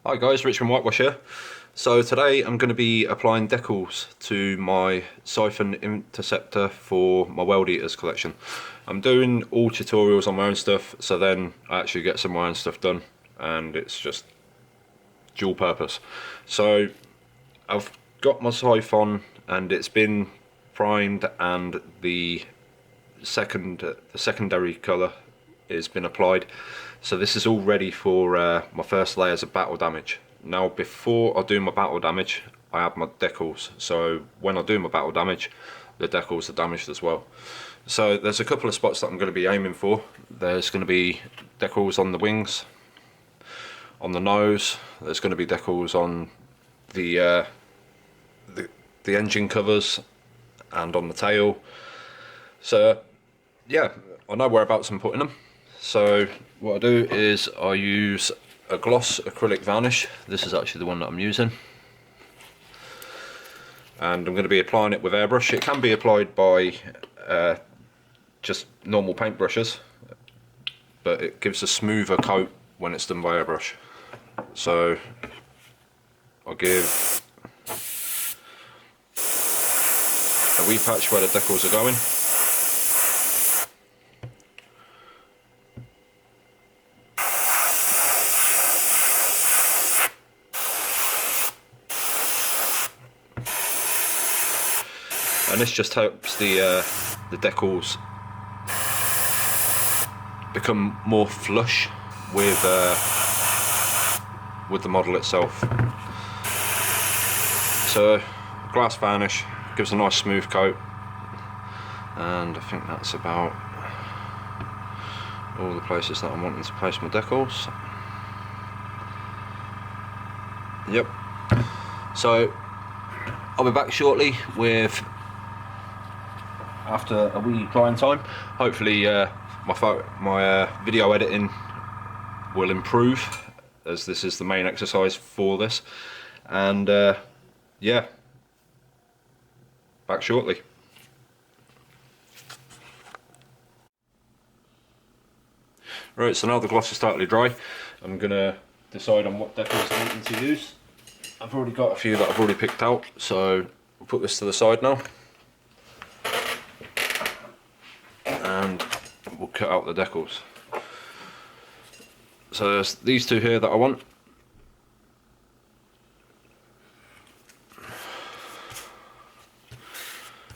Hi guys, Richmond Whitewash here. So today I'm going to be applying decals to my siphon interceptor for my Weld Eaters collection. I'm doing all tutorials on my own stuff, so then I actually get some of my own stuff done, and it's just dual purpose. So I've got my siphon and it's been primed, and the secondary colour has been applied, so this is all ready for my first layers of battle damage. Now before I do my battle damage I add my decals, so when I do my battle damage the decals are damaged as well. So there's a couple of spots that I'm going to be aiming for. There's going to be decals on the wings, on the nose, there's going to be decals on the engine covers and on the tail. So yeah, I know whereabouts I'm putting them. So what I do is I use a gloss acrylic varnish. This is actually the one that I'm using, and I'm going to be applying it with airbrush. It can be applied by just normal paint brushes, but it gives a smoother coat when it's done by airbrush. So I'll give a wee patch where the decals are going. And this just helps the decals become more flush with the model itself. So glass varnish gives a nice smooth coat, and I think that's about all the places that I'm wanting to place my decals. Yep. So I'll be back shortly with, after a wee drying time. Hopefully my video editing will improve, as this is the main exercise for this. And yeah, back shortly. Right, so now the gloss is starting to dry, I'm gonna decide on what decals I'm wanting to use. I've already got a few that I've already picked out, so we'll put this to the side now. And we'll cut out the decals. So there's these two here that I want.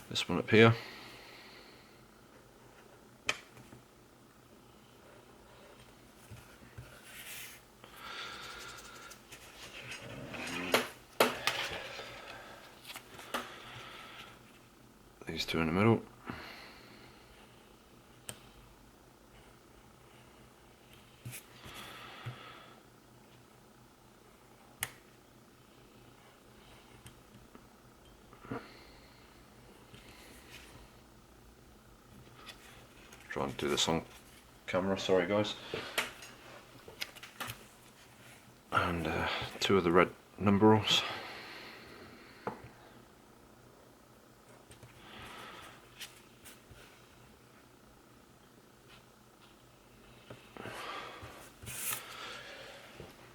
This one up here. These two in the middle. Try and do this on camera, sorry guys. And two of the red numerals.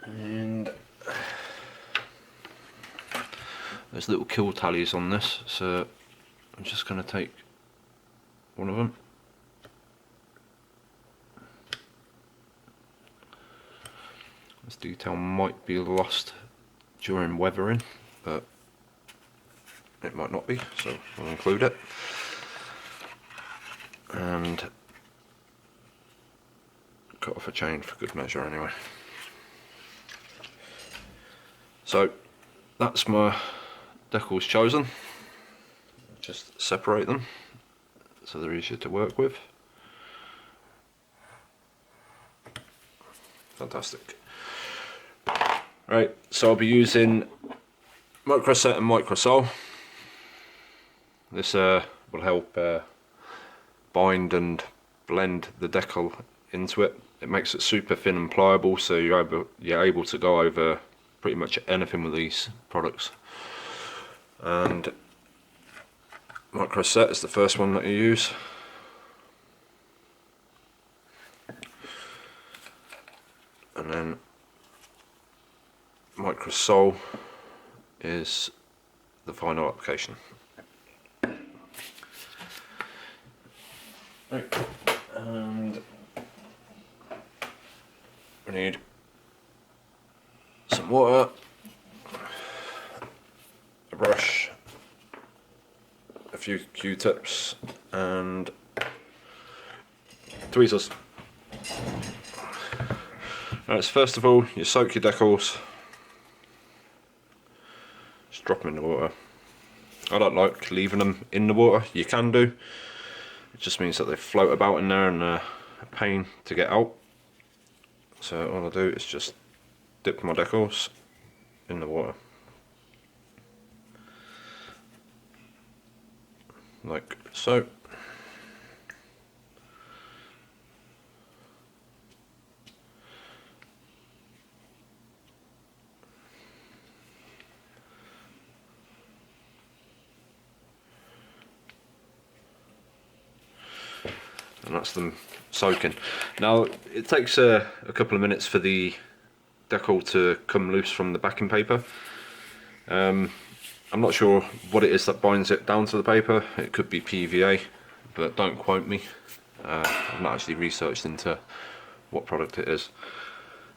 And there's little kill tallies on this, so I'm just going to take one of them. This detail might be lost during weathering, but it might not be, so we'll include it. And cut off a chain for good measure anyway. So that's my decals chosen. Just separate them so they're easier to work with. Fantastic. Right, so I'll be using Microset and Microsol. This will help bind and blend the decal into it. It makes it super thin and pliable, so you're able to go over pretty much anything with these products. And Microset is the first one that you use. And then micro sole is the final application. Right. And we need some water, a brush, a few Q-tips and tweezers. Right, so first of all, you soak your decals, just drop them in the water. I don't like leaving them in the water. You can do, it just means that they float about in there and a pain to get out. So all I do is just dip my decals in the water, like so. And that's them soaking. Now it takes a couple of minutes for the decal to come loose from the backing paper. I'm not sure what it is that binds it down to the paper. It could be PVA, but don't quote me. I've not actually researched into what product it is.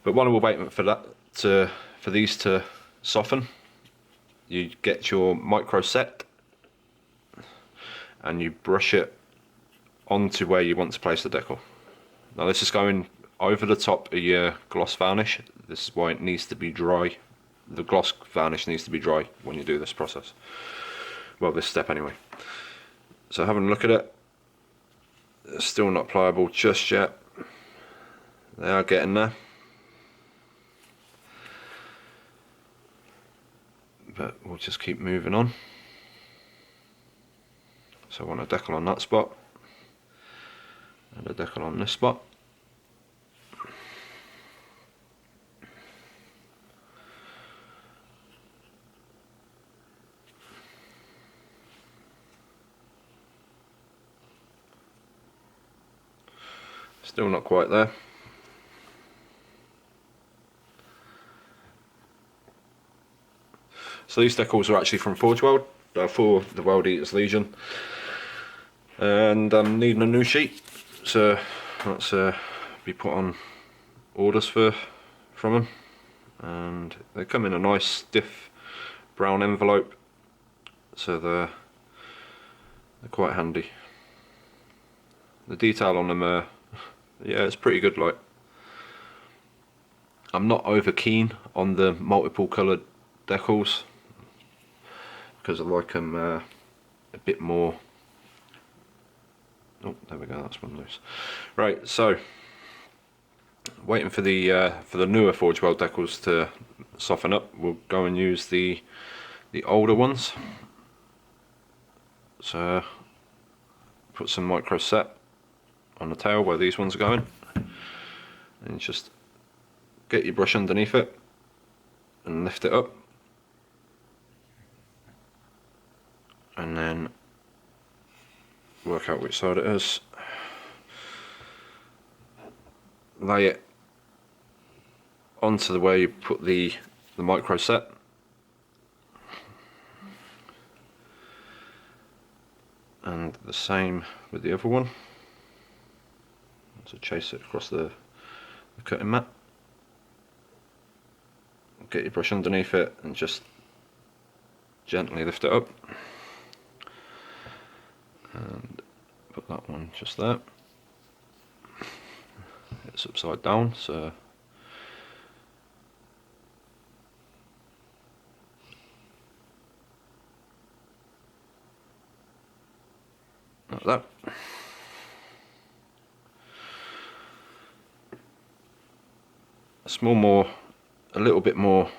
But while we're waiting for that for these to soften, you get your micro set and you brush it onto where you want to place the decal. Now this is going over the top of your gloss varnish. This is why it needs to be dry. The gloss varnish needs to be dry when you do this process. Well, this step anyway. So having a look at it, it's still not pliable just yet. They are getting there. But we'll just keep moving on. So I want a decal on that spot and a decal on this spot. Still not quite there. So these decals are actually from Forge World. They're for the World Eaters Legion. And I'm needing a new sheet. So let's be put on orders from them. And they come in a nice stiff brown envelope. So they're quite handy. The detail on them yeah, it's pretty good. Like, I'm not over keen on the multiple coloured decals because I like them a bit more. Oh, there we go. That's one loose. Right, so waiting for the newer Forge World decals to soften up. We'll go and use the older ones. So put some micro set on the tail where these ones are going, and just get your brush underneath it and lift it up, and then work out which side it is. Lay it onto the where you put the micro set, and the same with the other one. So chase it across the cutting mat. Get your brush underneath it and just gently lift it up. And put that one just there. It's upside down, so like that. A little bit more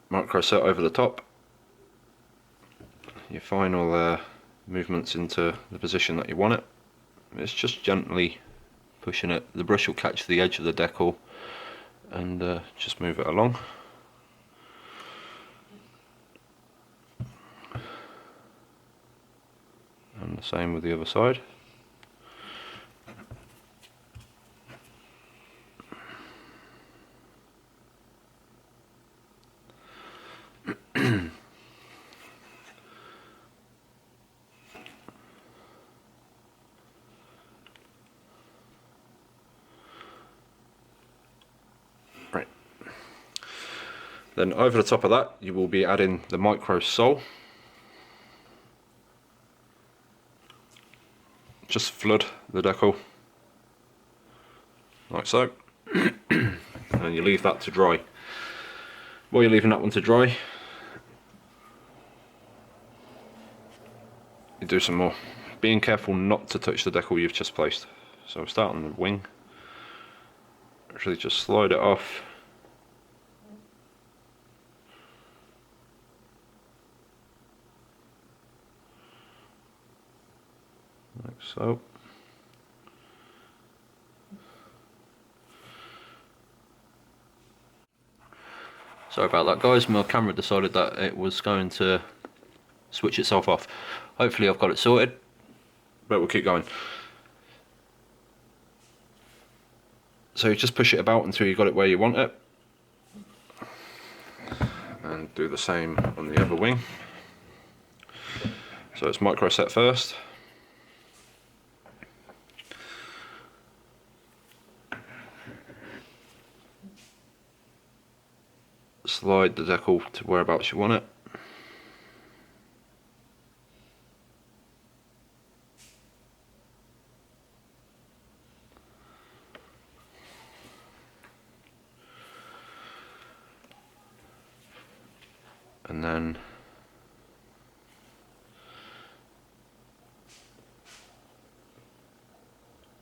micro set over the top. Your final movements into the position that you want it. It's just gently pushing it. The brush will catch the edge of the decal and just move it along. And the same with the other side. Then over the top of that you will be adding the micro sole. Just flood the decal like so, and you leave that to dry. While you're leaving that one to dry, you do some more, being careful not to touch the decal you've just placed. So start on the wing, actually just slide it off, like so. Sorry about that guys, my camera decided that it was going to switch itself off. Hopefully I've got it sorted, but we'll keep going. So you just push it about until you got it where you want it, and do the same on the other wing. So it's micro set first, slide the decal to whereabouts you want it, and then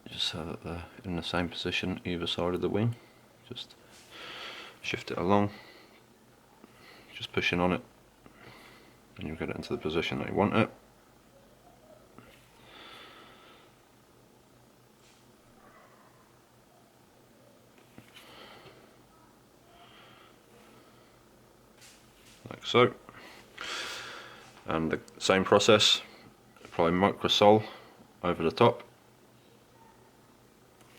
just so that they're in the same position either side of the wing, just shift it along, just pushing on it, and you'll get it into the position that you want it. Like so. And the same process, apply micro sole over the top.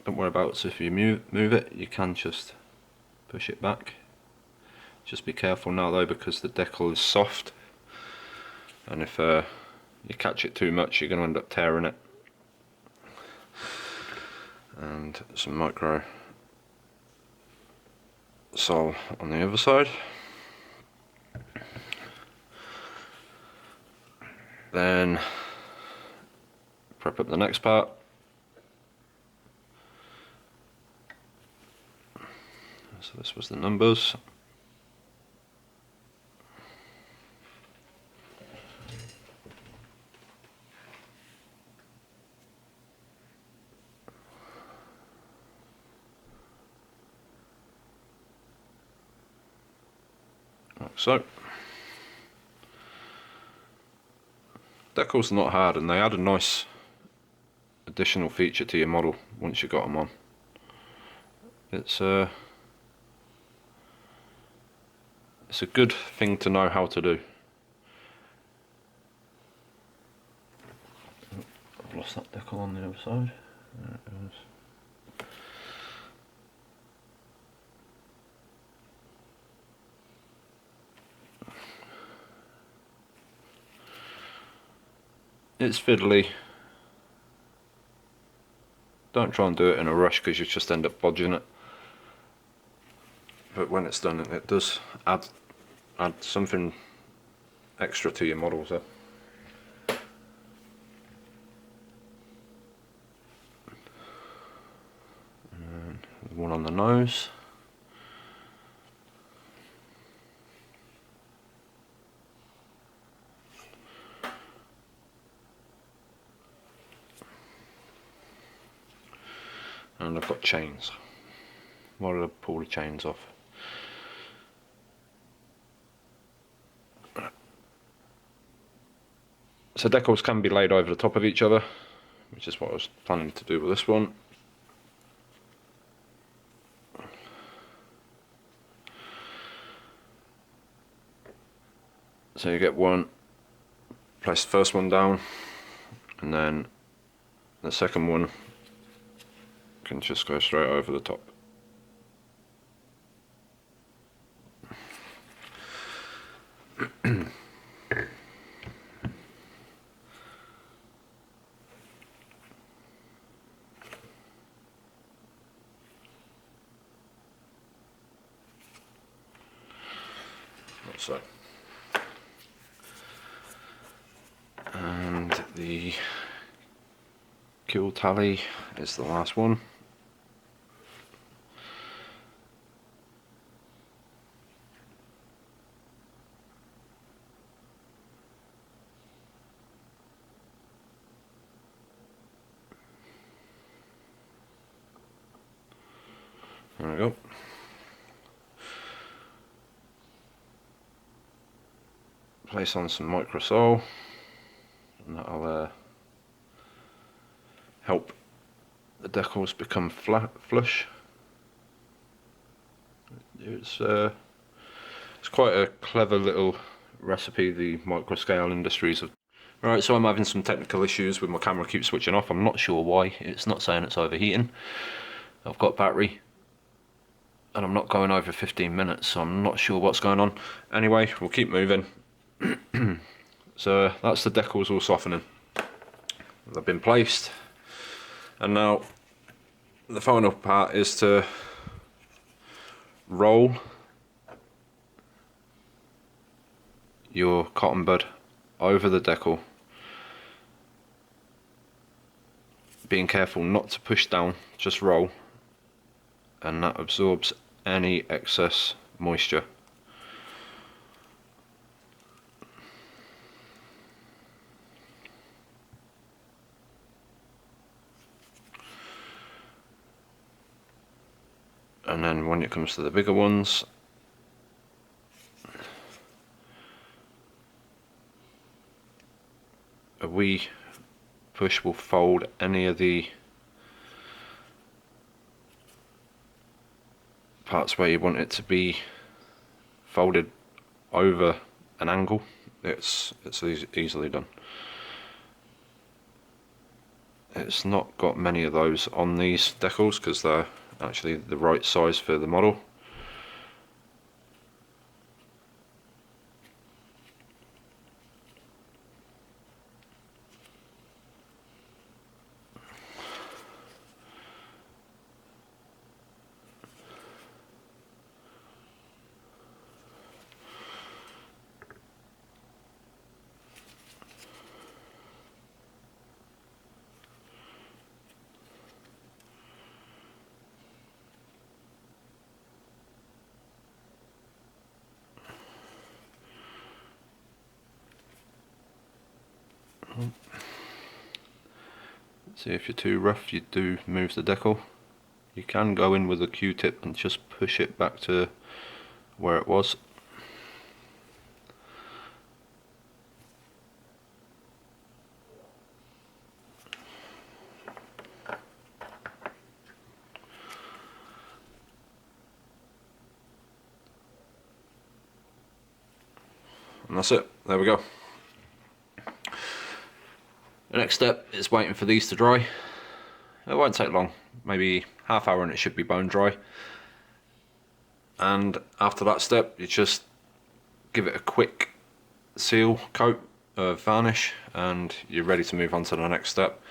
Don't worry about if you move it, you can just push it back. Just be careful now though, because the decal is soft, and if you catch it too much you're going to end up tearing it. And some micro sole on the other side. Then prep up the next part. So this was the numbers. Like so. Decals are not hard, and they add a nice additional feature to your model once you got them on. It's a good thing to know how to do. I've lost that decal on the other side. There it is. It's fiddly. Don't try and do it in a rush because you just end up bodging it. But when it's done, it does add something extra to your models there. And one on the nose. And I've got chains. Why did I pull the chains off? So decals can be laid over the top of each other, which is what I was planning to do with this one. So you get one, place the first one down, and then the second one can just go straight over the top. So, and the kill tally is the last one. There we go. Place on some microsole, and that'll help the decals become flush. It's quite a clever little recipe the microscale industries have. Right, so I'm having some technical issues with my camera, keeps switching off. I'm not sure why. It's not saying it's overheating. I've got battery and I'm not going over 15 minutes, so I'm not sure what's going on. Anyway, we'll keep moving. So that's the decals all softening. They've been placed, and now the final part is to roll your cotton bud over the decal, being careful not to push down, just roll, and that absorbs any excess moisture. And then when it comes to the bigger ones, a wee push will fold any of the parts where you want it to be folded over an angle. It's easily done. It's not got many of those on these decals because they're actually the right size for the model. See, if you're too rough, you do move the decal. You can go in with a Q-tip and just push it back to where it was. And that's it, there we go. The next step is waiting for these to dry. It won't take long, maybe half hour and it should be bone dry. And after that step, you just give it a quick seal coat of varnish and you're ready to move on to the next step.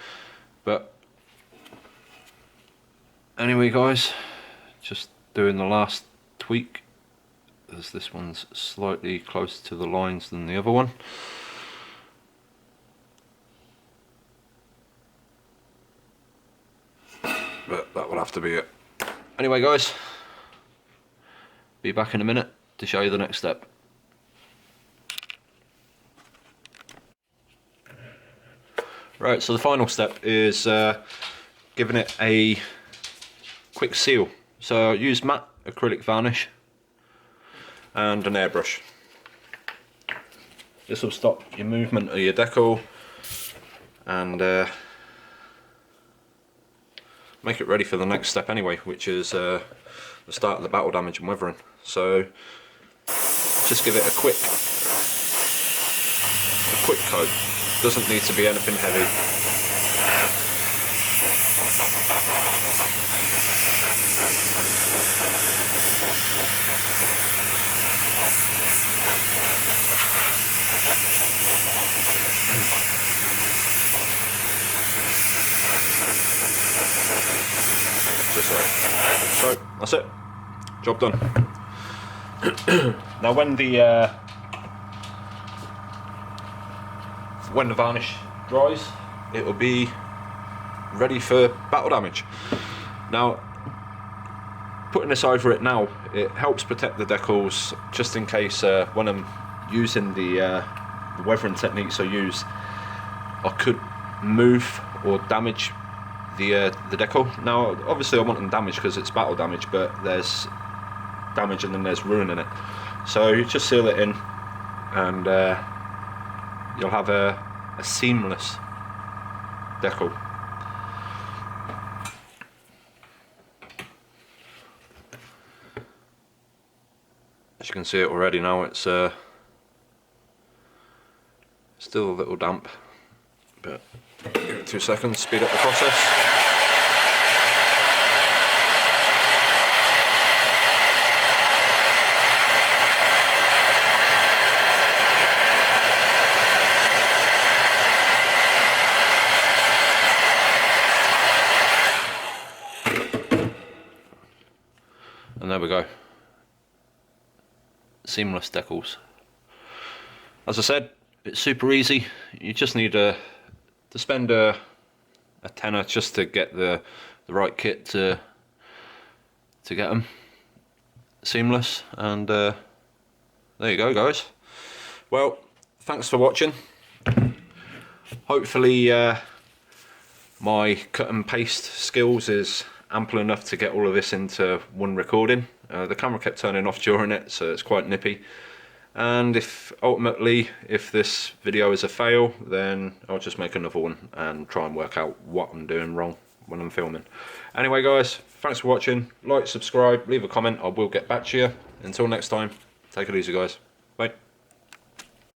But anyway guys, just doing the last tweak, as this one's slightly closer to the lines than the other one. But that will have to be it. Anyway guys, be back in a minute to show you the next step. Right, so the final step is giving it a quick seal. So use matte acrylic varnish and an airbrush. This will stop your movement of your decal and make it ready for the next step anyway, which is the start of the battle damage and weathering. So just give it a quick coat. Doesn't need to be anything heavy. Just like so. That's it. Job done. Now when the varnish dries, it will be ready for battle damage. Now, putting this over it now, it helps protect the decals just in case when I'm using the weathering techniques I use, I could move or damage the decal. Now, obviously I want them damaged because it's battle damage, but there's damage and then there's ruin in it. So you just seal it in, and you'll have a seamless decal. As you can see it already now, it's still a little damp, but give it 2 seconds, speed up the process. And there we go. Seamless decals. As I said, it's super easy. You just need to spend a tenner just to get the right kit to get them seamless. And there you go, guys. Well, thanks for watching. Hopefully my cut and paste skills is ample enough to get all of this into one recording. The camera kept turning off during it, so it's quite nippy. And if ultimately, if this video is a fail, then I'll just make another one and try and work out what I'm doing wrong when I'm filming. Anyway guys, thanks for watching. Like, subscribe, leave a comment, I will get back to you. Until next time, take it easy guys. Bye.